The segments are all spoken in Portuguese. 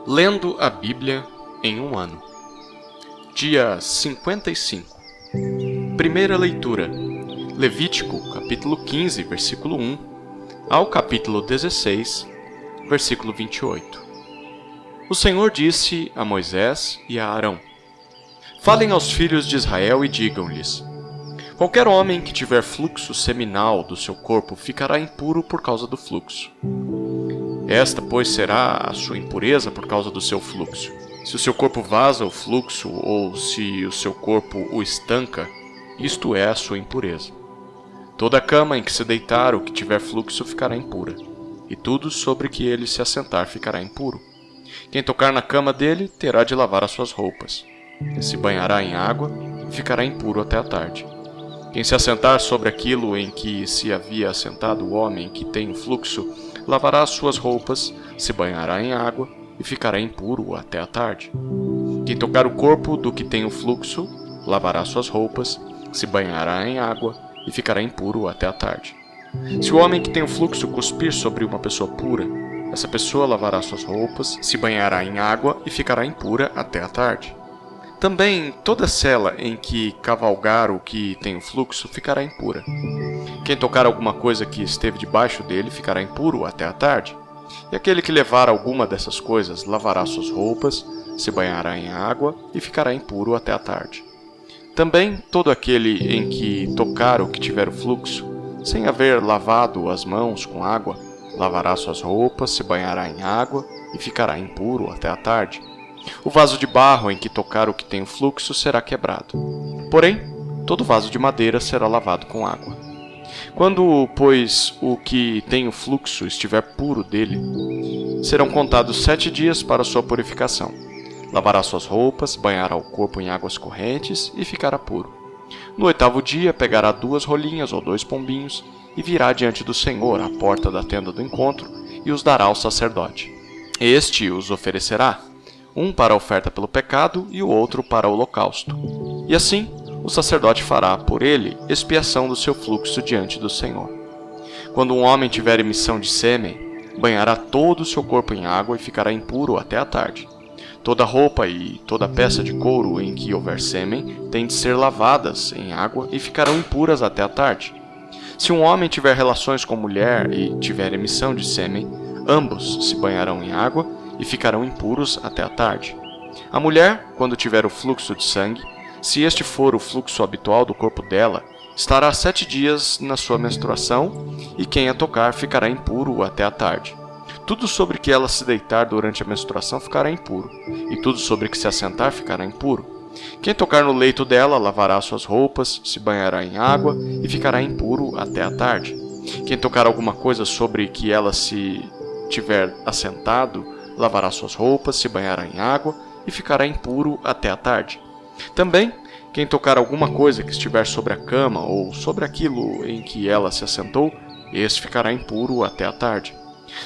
Lendo a Bíblia em um ano. Dia 55. Primeira leitura. Levítico, capítulo 15, versículo 1, ao capítulo 16, versículo 28. O Senhor disse a Moisés e a Arão: Falem aos filhos de Israel e digam-lhes: Qualquer homem que tiver fluxo seminal do seu corpo ficará impuro por causa do fluxo. Esta, pois, será a sua impureza por causa do seu fluxo. Se o seu corpo vaza o fluxo, ou se o seu corpo o estanca, isto é a sua impureza. Toda cama em que se deitar o que tiver fluxo ficará impura, e tudo sobre que ele se assentar ficará impuro. Quem tocar na cama dele terá de lavar as suas roupas. Se banhará em água e ficará impuro até a tarde. Quem se assentar sobre aquilo em que se havia assentado o homem que tem o fluxo, lavará as suas roupas, se banhará em água e ficará impuro até a tarde. Quem tocar o corpo do que tem o fluxo, lavará suas roupas, se banhará em água e ficará impuro até a tarde. Se o homem que tem o fluxo cuspir sobre uma pessoa pura, essa pessoa lavará suas roupas, se banhará em água e ficará impura até a tarde. Também toda sela em que cavalgar o que tem o fluxo ficará impura. Quem tocar alguma coisa que esteve debaixo dele ficará impuro até a tarde. E aquele que levar alguma dessas coisas lavará suas roupas, se banhará em água e ficará impuro até a tarde. Também todo aquele em que tocar o que tiver o fluxo, sem haver lavado as mãos com água, lavará suas roupas, se banhará em água e ficará impuro até a tarde. O vaso de barro em que tocar o que tem o fluxo será quebrado. Porém, todo vaso de madeira será lavado com água. Quando, pois, o que tem o fluxo estiver puro dele, serão contados 7 dias para sua purificação. Lavará suas roupas, banhará o corpo em águas correntes e ficará puro. No 8º dia, pegará 2 rolinhas ou 2 pombinhos e virá diante do Senhor à porta da tenda do encontro e os dará ao sacerdote. Este os oferecerá, um para a oferta pelo pecado e o outro para o holocausto. E assim, o sacerdote fará por ele expiação do seu fluxo diante do Senhor. Quando um homem tiver emissão de sêmen, banhará todo o seu corpo em água e ficará impuro até a tarde. Toda roupa e toda peça de couro em que houver sêmen têm de ser lavadas em água e ficarão impuras até a tarde. Se um homem tiver relações com mulher e tiver emissão de sêmen, ambos se banharão em água e ficarão impuros até a tarde. A mulher, quando tiver o fluxo de sangue, se este for o fluxo habitual do corpo dela, estará 7 dias na sua menstruação, e quem a tocar ficará impuro até a tarde. Tudo sobre que ela se deitar durante a menstruação ficará impuro, e tudo sobre que se assentar ficará impuro. Quem tocar no leito dela lavará suas roupas, se banhará em água e ficará impuro até a tarde. Quem tocar alguma coisa sobre que ela se tiver assentado, lavará suas roupas, se banhará em água e ficará impuro até a tarde. Também, quem tocar alguma coisa que estiver sobre a cama ou sobre aquilo em que ela se assentou, esse ficará impuro até a tarde.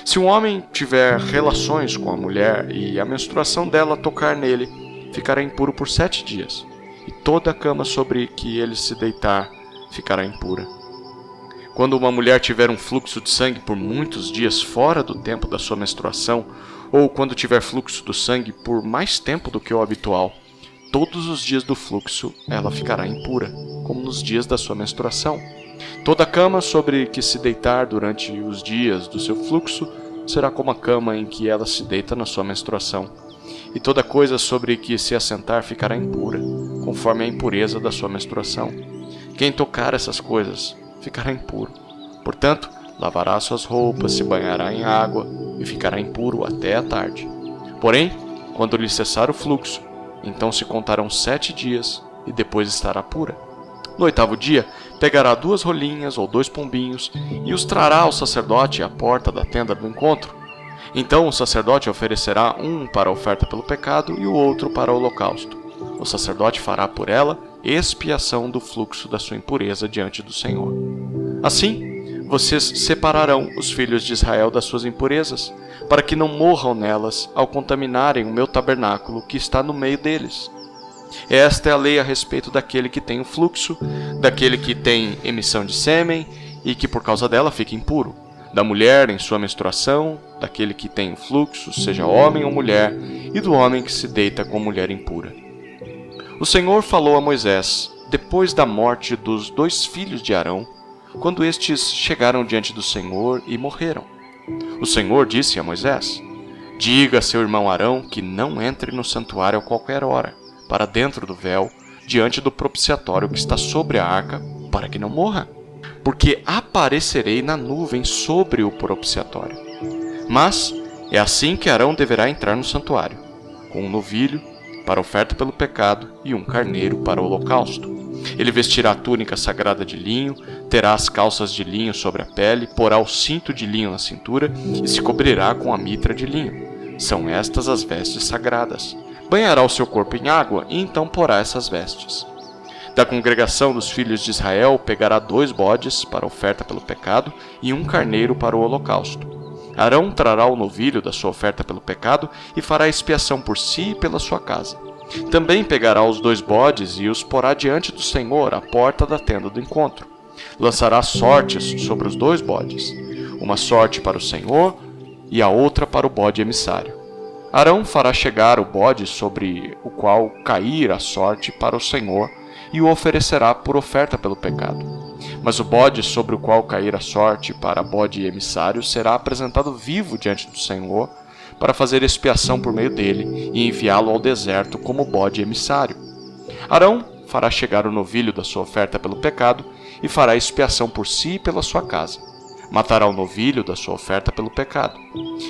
Se um homem tiver relações com a mulher e a menstruação dela tocar nele, ficará impuro por 7 dias, e toda a cama sobre que ele se deitar ficará impura. Quando uma mulher tiver um fluxo de sangue por muitos dias fora do tempo da sua menstruação, ou quando tiver fluxo do sangue por mais tempo do que o habitual, todos os dias do fluxo ela ficará impura, como nos dias da sua menstruação. Toda cama sobre que se deitar durante os dias do seu fluxo será como a cama em que ela se deita na sua menstruação. E toda coisa sobre que se assentar ficará impura, conforme a impureza da sua menstruação. Quem tocar essas coisas ficará impuro. Portanto, lavará suas roupas, se banhará em água e ficará impuro até a tarde. Porém, quando lhe cessar o fluxo, então se contarão 7 dias e depois estará pura. No 8º dia, pegará 2 rolinhas ou 2 pombinhos e os trará ao sacerdote à porta da tenda do encontro. Então o sacerdote oferecerá um para a oferta pelo pecado e o outro para o holocausto. O sacerdote fará por ela expiação do fluxo da sua impureza diante do Senhor. Assim, vocês separarão os filhos de Israel das suas impurezas, para que não morram nelas ao contaminarem o meu tabernáculo que está no meio deles. Esta é a lei a respeito daquele que tem o fluxo, daquele que tem emissão de sêmen e que por causa dela fica impuro. da mulher em sua menstruação, daquele que tem fluxo, seja homem ou mulher, e do homem que se deita com mulher impura. O Senhor falou a Moisés, depois da morte dos 2 filhos de Arão, quando estes chegaram diante do Senhor e morreram. O Senhor disse a Moisés: diga a seu irmão Arão que não entre no santuário a qualquer hora, para dentro do véu, diante do propiciatório que está sobre a arca, para que não morra, porque aparecerei na nuvem sobre o propiciatório. Mas é assim que Arão deverá entrar no santuário, com um novilho para oferta pelo pecado e um carneiro para o holocausto. Ele vestirá a túnica sagrada de linho, terá as calças de linho sobre a pele, porá o cinto de linho na cintura e se cobrirá com a mitra de linho. São estas as vestes sagradas. Banhará o seu corpo em água e então porá essas vestes. Da congregação dos filhos de Israel pegará 2 bodes para oferta pelo pecado e um carneiro para o holocausto. Arão trará o novilho da sua oferta pelo pecado e fará expiação por si e pela sua casa. Também pegará os 2 bodes e os porá diante do Senhor à porta da tenda do encontro. Lançará sortes sobre os 2 bodes, uma sorte para o Senhor e a outra para o bode emissário. Arão fará chegar o bode sobre o qual cair a sorte para o Senhor e o oferecerá por oferta pelo pecado. Mas o bode sobre o qual cair a sorte para bode emissário será apresentado vivo diante do Senhor para fazer expiação por meio dele e enviá-lo ao deserto como bode emissário. Arão fará chegar o novilho da sua oferta pelo pecado e fará expiação por si e pela sua casa. Matará o novilho da sua oferta pelo pecado.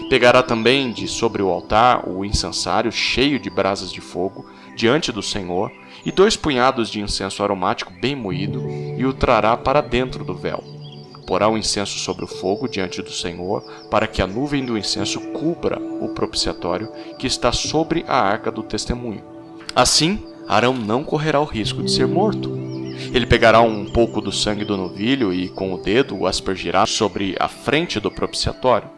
Pegará também de sobre o altar o incensário cheio de brasas de fogo diante do Senhor e 2 punhados de incenso aromático bem moído e o trará para dentro do véu. Porá o incenso sobre o fogo diante do Senhor para que a nuvem do incenso cubra o propiciatório que está sobre a arca do testemunho. Assim, Arão não correrá o risco de ser morto. Ele pegará um pouco do sangue do novilho e com o dedo o aspergirá sobre a frente do propiciatório.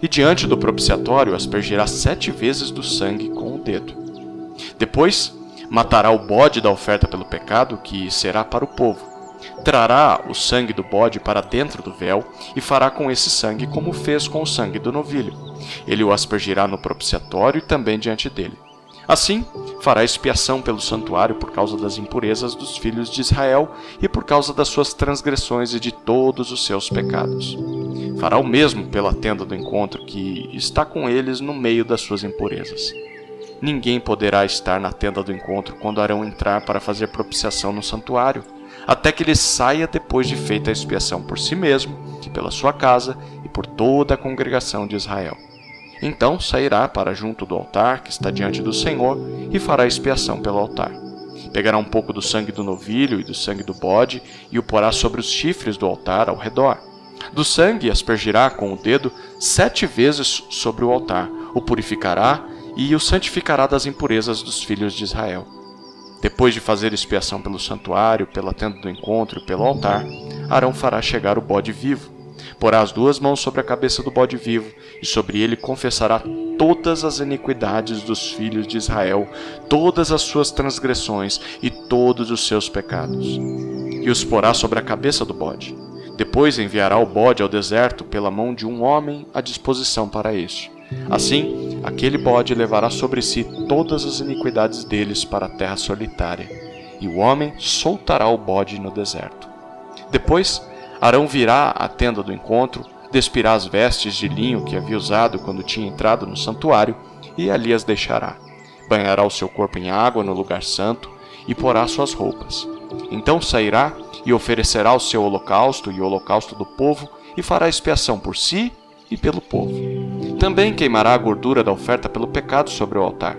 E diante do propiciatório aspergirá 7 vezes do sangue com o dedo. Depois, matará o bode da oferta pelo pecado, que será para o povo. Trará o sangue do bode para dentro do véu e fará com esse sangue como fez com o sangue do novilho. Ele o aspergirá no propiciatório e também diante dele. Assim, fará expiação pelo santuário por causa das impurezas dos filhos de Israel e por causa das suas transgressões e de todos os seus pecados. Fará o mesmo pela tenda do encontro que está com eles no meio das suas impurezas. Ninguém poderá estar na tenda do encontro quando Arão entrar para fazer propiciação no santuário, até que ele saia depois de feita a expiação por si mesmo, pela sua casa e por toda a congregação de Israel. Então sairá para junto do altar que está diante do Senhor e fará expiação pelo altar. Pegará um pouco do sangue do novilho e do sangue do bode e o porá sobre os chifres do altar ao redor. Do sangue aspergirá com o dedo 7 vezes sobre o altar, o purificará e o santificará das impurezas dos filhos de Israel. Depois de fazer expiação pelo santuário, pela tenda do encontro e pelo altar, Arão fará chegar o bode vivo. Porá as 2 mãos sobre a cabeça do bode vivo, e sobre ele confessará todas as iniquidades dos filhos de Israel, todas as suas transgressões e todos os seus pecados. E os porá sobre a cabeça do bode. Depois enviará o bode ao deserto pela mão de um homem à disposição para isso. Assim, aquele bode levará sobre si todas as iniquidades deles para a terra solitária, e o homem soltará o bode no deserto. Depois, Arão virá à tenda do encontro, despirá as vestes de linho que havia usado quando tinha entrado no santuário, e ali as deixará. Banhará o seu corpo em água no lugar santo, e porá suas roupas. Então sairá e oferecerá o seu holocausto e o holocausto do povo, e fará expiação por si e pelo povo. Também queimará a gordura da oferta pelo pecado sobre o altar.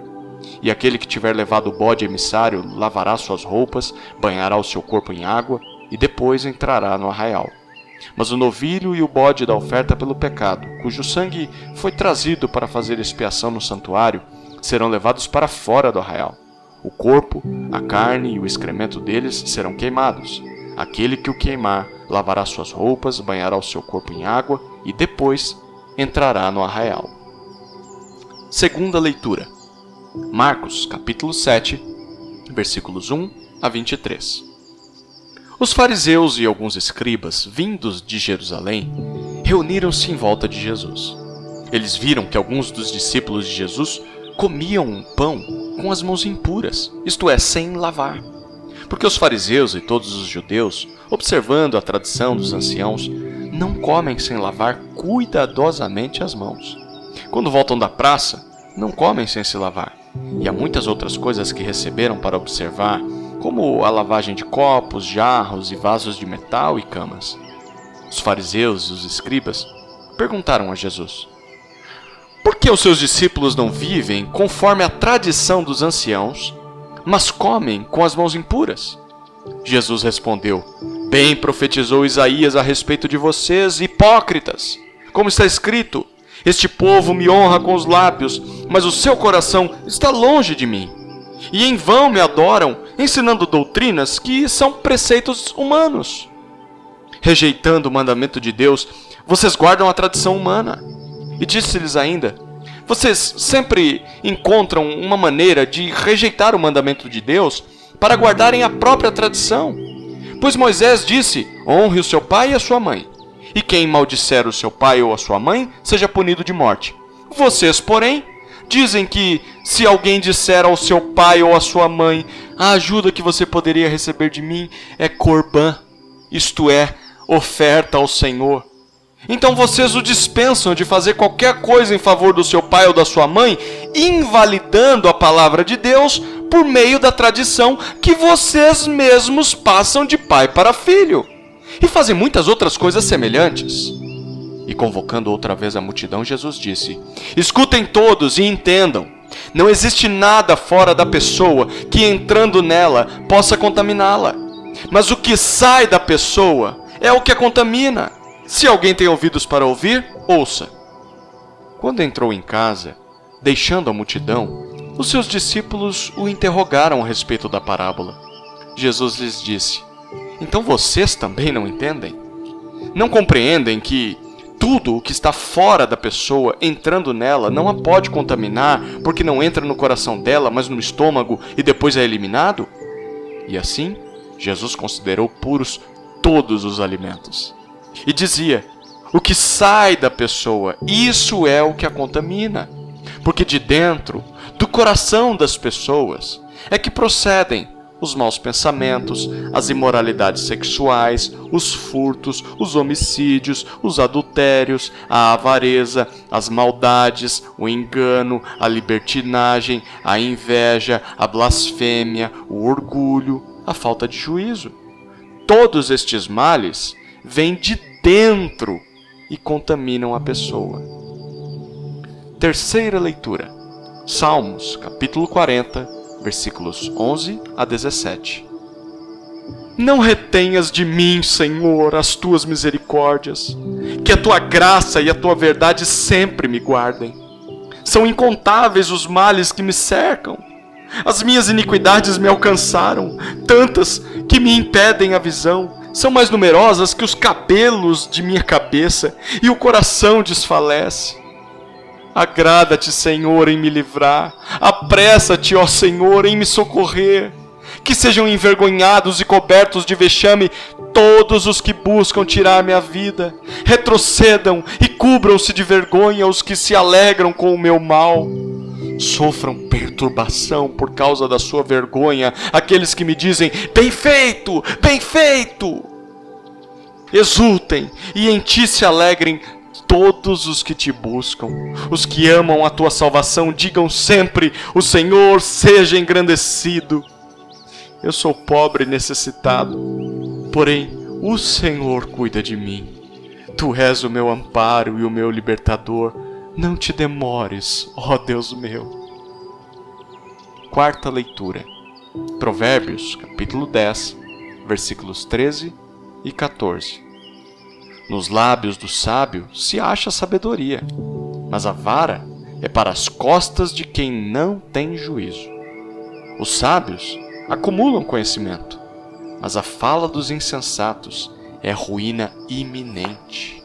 E aquele que tiver levado o bode emissário lavará suas roupas, banhará o seu corpo em água, e depois entrará no arraial. Mas o novilho e o bode da oferta pelo pecado, cujo sangue foi trazido para fazer expiação no santuário, serão levados para fora do arraial. O corpo, a carne e o excremento deles serão queimados. Aquele que o queimar lavará suas roupas, banhará o seu corpo em água e depois entrará no arraial. Segunda leitura. Marcos, capítulo 7, versículos 1 a 23. Os fariseus e alguns escribas, vindos de Jerusalém, reuniram-se em volta de Jesus. Eles viram que alguns dos discípulos de Jesus comiam um pão com as mãos impuras, isto é, sem lavar. Porque os fariseus e todos os judeus, observando a tradição dos anciãos, não comem sem lavar cuidadosamente as mãos. Quando voltam da praça, não comem sem se lavar. E há muitas outras coisas que receberam para observar, como a lavagem de copos, jarros e vasos de metal e camas. Os fariseus e os escribas perguntaram a Jesus: por que os seus discípulos não vivem conforme a tradição dos anciãos, mas comem com as mãos impuras? Jesus respondeu: bem profetizou Isaías a respeito de vocês, hipócritas. Como está escrito: este povo me honra com os lábios, mas o seu coração está longe de mim. E em vão me adoram, ensinando doutrinas que são preceitos humanos. Rejeitando o mandamento de Deus, vocês guardam a tradição humana. E disse-lhes ainda: vocês sempre encontram uma maneira de rejeitar o mandamento de Deus para guardarem a própria tradição. Pois Moisés disse: honre o seu pai e a sua mãe. E quem maldisser o seu pai ou a sua mãe, seja punido de morte. Vocês, porém, dizem que se alguém disser ao seu pai ou à sua mãe: a ajuda que você poderia receber de mim é corbã, isto é, oferta ao Senhor. Então vocês o dispensam de fazer qualquer coisa em favor do seu pai ou da sua mãe, invalidando a palavra de Deus por meio da tradição que vocês mesmos passam de pai para filho. E fazem muitas outras coisas semelhantes. E convocando outra vez a multidão, Jesus disse: escutem todos e entendam. Não existe nada fora da pessoa que, entrando nela, possa contaminá-la. Mas o que sai da pessoa é o que a contamina. Se alguém tem ouvidos para ouvir, ouça. Quando entrou em casa, deixando a multidão, os seus discípulos o interrogaram a respeito da parábola. Jesus lhes disse: então vocês também não entendem? Não compreendem que tudo o que está fora da pessoa, entrando nela, não a pode contaminar, porque não entra no coração dela, mas no estômago e depois é eliminado? E assim, Jesus considerou puros todos os alimentos. E dizia: o que sai da pessoa, isso é o que a contamina. Porque de dentro, do coração das pessoas, é que procedem os maus pensamentos, as imoralidades sexuais, os furtos, os homicídios, os adultérios, a avareza, as maldades, o engano, a libertinagem, a inveja, a blasfêmia, o orgulho, a falta de juízo. Todos estes males vêm de dentro e contaminam a pessoa. Terceira leitura. Salmos, capítulo 40, versículos 11 a 17. Não retenhas de mim, Senhor, as tuas misericórdias, que a tua graça e a tua verdade sempre me guardem. São incontáveis os males que me cercam. As minhas iniquidades me alcançaram, tantas que me impedem a visão. São mais numerosas que os cabelos de minha cabeça, e o coração desfalece. Agrada-te, Senhor, em me livrar. Apressa-te, ó Senhor, em me socorrer. Que sejam envergonhados e cobertos de vexame todos os que buscam tirar minha vida. Retrocedam e cubram-se de vergonha os que se alegram com o meu mal. Sofram perturbação por causa da sua vergonha aqueles que me dizem: bem feito, bem feito. Exultem e em ti se alegrem todos os que te buscam. Os que amam a tua salvação digam sempre: o Senhor seja engrandecido. Eu sou pobre e necessitado, porém o Senhor cuida de mim. Tu és o meu amparo e o meu libertador. Não te demores, ó Deus meu. Quarta leitura. Provérbios, capítulo 10, versículos 13 e 14. Nos lábios do sábio se acha sabedoria, mas a vara é para as costas de quem não tem juízo. Os sábios acumulam conhecimento, mas a fala dos insensatos é ruína iminente.